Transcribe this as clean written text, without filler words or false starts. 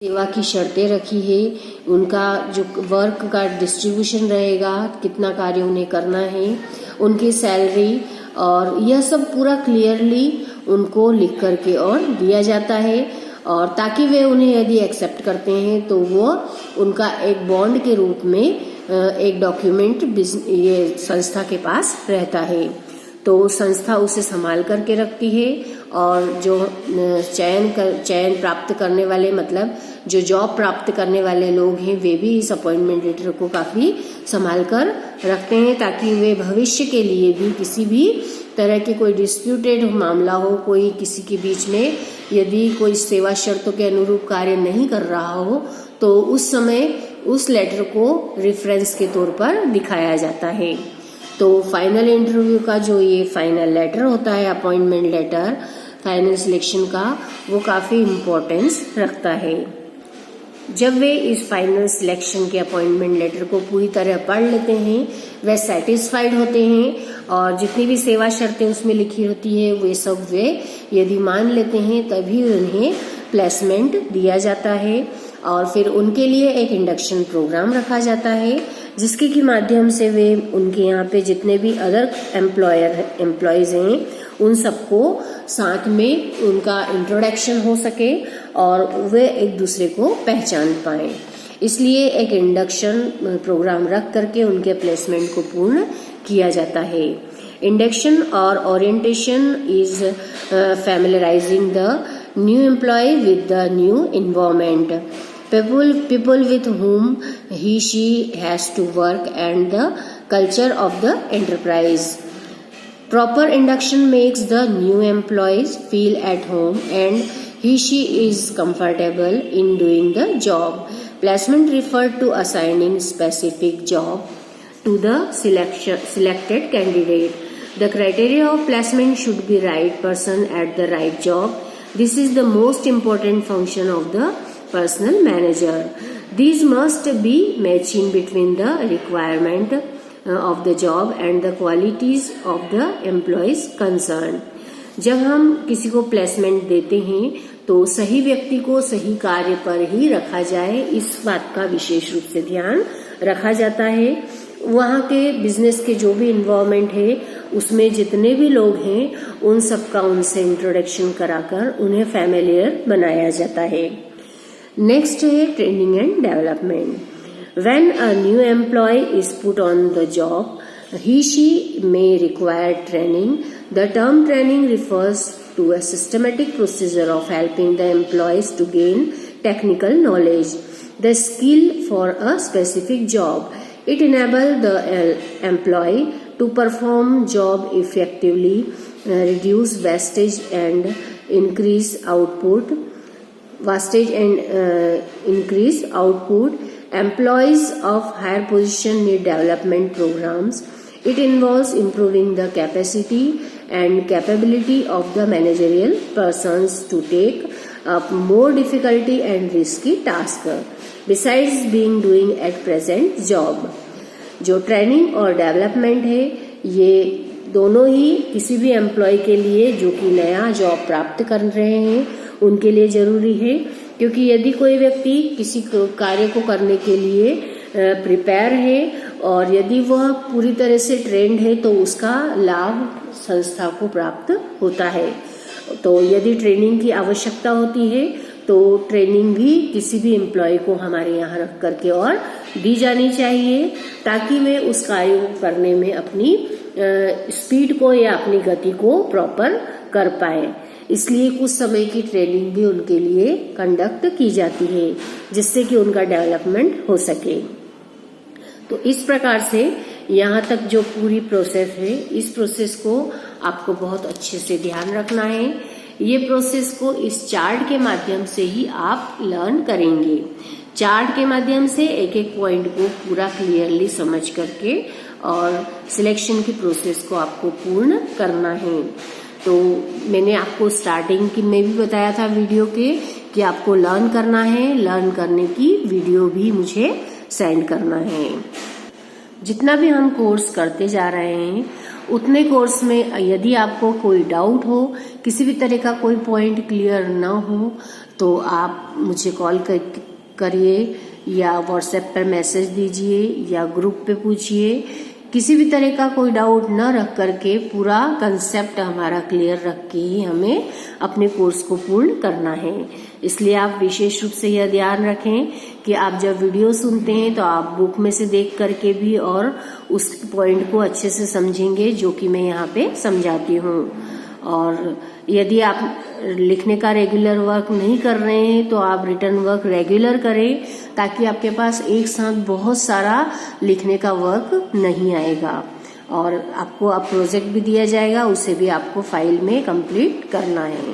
सेवा की शर्तें रखी है, उनका जो वर्क का डिस्ट्रीब्यूशन रहेगा, कितना कार्य उन्हें करना है, उनकी सैलरी और यह सब पूरा क्लियरली उनको लिख करके और दिया जाता है। और ताकि वे उन्हें यदि एक्सेप्ट करते हैं तो वो उनका एक बॉन्ड के रूप में एक डॉक्यूमेंट ये संस्था के पास रहता है। तो संस्था उसे संभाल करके रखती है और जो चयन प्राप्त करने वाले मतलब जो जॉब प्राप्त करने वाले लोग हैं वे भी इस अपॉइंटमेंट लेटर को काफी संभाल कर रखते हैं, ताकि वे भविष्य के लिए भी किसी भी तरह के कोई डिस्प्यूटेड मामला हो, कोई किसी के बीच में यदि कोई सेवा शर्तों के अनुरूप कार्य नहीं कर रहा हो तो उस समय उस लेटर को रेफरेंस के तौर पर दिखाया जाता है। तो फाइनल इंटरव्यू का जो ये फाइनल लेटर होता है, अपॉइंटमेंट लेटर फाइनल सिलेक्शन का, वो काफी इम्पोर्टेंस रखता है। जब वे इस फाइनल सिलेक्शन के अपॉइंटमेंट लेटर को पूरी तरह पढ़ लेते हैं, वे सेटिस्फाइड होते हैं और जितनी भी सेवा शर्तें उसमें लिखी होती है वे सब वे यदि मान लेते हैं तभी उन्हें प्लेसमेंट दिया जाता है। और फिर उनके लिए एक इंडक्शन प्रोग्राम रखा जाता है जिसके की माध्यम से वे उनके यहाँ पे जितने भी अदर एम्प्लॉयज हैं उन सबको साथ में उनका इंट्रोडक्शन हो सके और वे एक दूसरे को पहचान पाए। इसलिए एक इंडक्शन प्रोग्राम रख करके उनके प्लेसमेंट को पूर्ण किया जाता है। इंडक्शन और orientation is familiarising the new employee with the new environment, people with whom she has to work and the culture of the enterprise. Proper induction makes the new employees feel at home and she is comfortable in doing the job. Placement referred to assigning specific job to the selected candidate. The criteria of placement should be right person at the right job. This is the most important function of the personal manager. These must be matching between the requirement of the job and the qualities of the employees concerned. जब हम किसी को placement देते हैं तो सही व्यक्ति को सही कार्य पर ही रखा जाए, इस बात का विशेष रूप से ध्यान रखा जाता है। वहाँ के बिजनेस के जो भी इन्वायरमेंट है उसमें जितने भी लोग हैं उन सबका उनसे इंट्रोडक्शन कराकर उन्हें फैमिलियर बनाया जाता है। नेक्स्ट है training and development. When a new employ is put on the job he she may require training. The term training refers to a systematic procedure of helping the employees to gain technical knowledge, the skill for a specific job. It enables the employee to perform job effectively, reduce wastage and increase output. Employees of higher position need development programs. It involves improving the capacity and capability of the managerial persons to take up more difficulty and risky tasks besides being doing at present job. जो training और development है ये दोनों ही किसी भी employ के लिए जो कि नया जॉब प्राप्त कर रहे हैं उनके लिए जरूरी है, क्योंकि यदि कोई व्यक्ति किसी कार्य को करने के लिए प्रिपेयर है और यदि वह पूरी तरह से ट्रेंड है तो उसका लाभ संस्था को प्राप्त होता है। तो यदि ट्रेनिंग की आवश्यकता होती है तो ट्रेनिंग भी किसी भी एम्प्लॉय को हमारे यहाँ रख करके और दी जानी चाहिए ताकि वे उस कार्य को करने में अपनी स्पीड को या अपनी गति को प्रॉपर कर पाए। इसलिए कुछ समय की ट्रेनिंग भी उनके लिए कंडक्ट की जाती है जिससे कि उनका डेवलपमेंट हो सके। तो इस प्रकार से यहाँ तक जो पूरी प्रोसेस है, इस प्रोसेस को आपको बहुत अच्छे से ध्यान रखना है। ये प्रोसेस को इस चार्ट के माध्यम से ही आप लर्न करेंगे। चार्ट के माध्यम से एक एक पॉइंट को पूरा क्लियरली समझ करके और सिलेक्शन की प्रोसेस को आपको पूर्ण करना है। तो मैंने आपको स्टार्टिंग की में भी बताया था वीडियो के कि आपको लर्न करना है, लर्न करने की वीडियो भी मुझे सेंड करना है। जितना भी हम कोर्स करते जा रहे हैं उतने कोर्स में यदि आपको कोई डाउट हो, किसी भी तरह का कोई पॉइंट क्लियर ना हो तो आप मुझे कॉल करिए या व्हाट्सएप पर मैसेज दीजिए या ग्रुप पे पूछिए। किसी भी तरह का कोई डाउट न रख करके पूरा कंसेप्ट हमारा क्लियर रख के ही हमें अपने कोर्स को पूर्ण करना है। इसलिए आप विशेष रूप से यह ध्यान रखें कि आप जब वीडियो सुनते हैं तो आप बुक में से देख करके भी और उस पॉइंट को अच्छे से समझेंगे जो कि मैं यहाँ पे समझाती हूँ। और यदि आप लिखने का रेगुलर वर्क नहीं कर रहे हैं तो आप रिटर्न वर्क रेगुलर करें, ताकि आपके पास एक साथ बहुत सारा लिखने का वर्क नहीं आएगा। और आपको अब प्रोजेक्ट भी दिया जाएगा, उसे भी आपको फाइल में कंप्लीट करना है।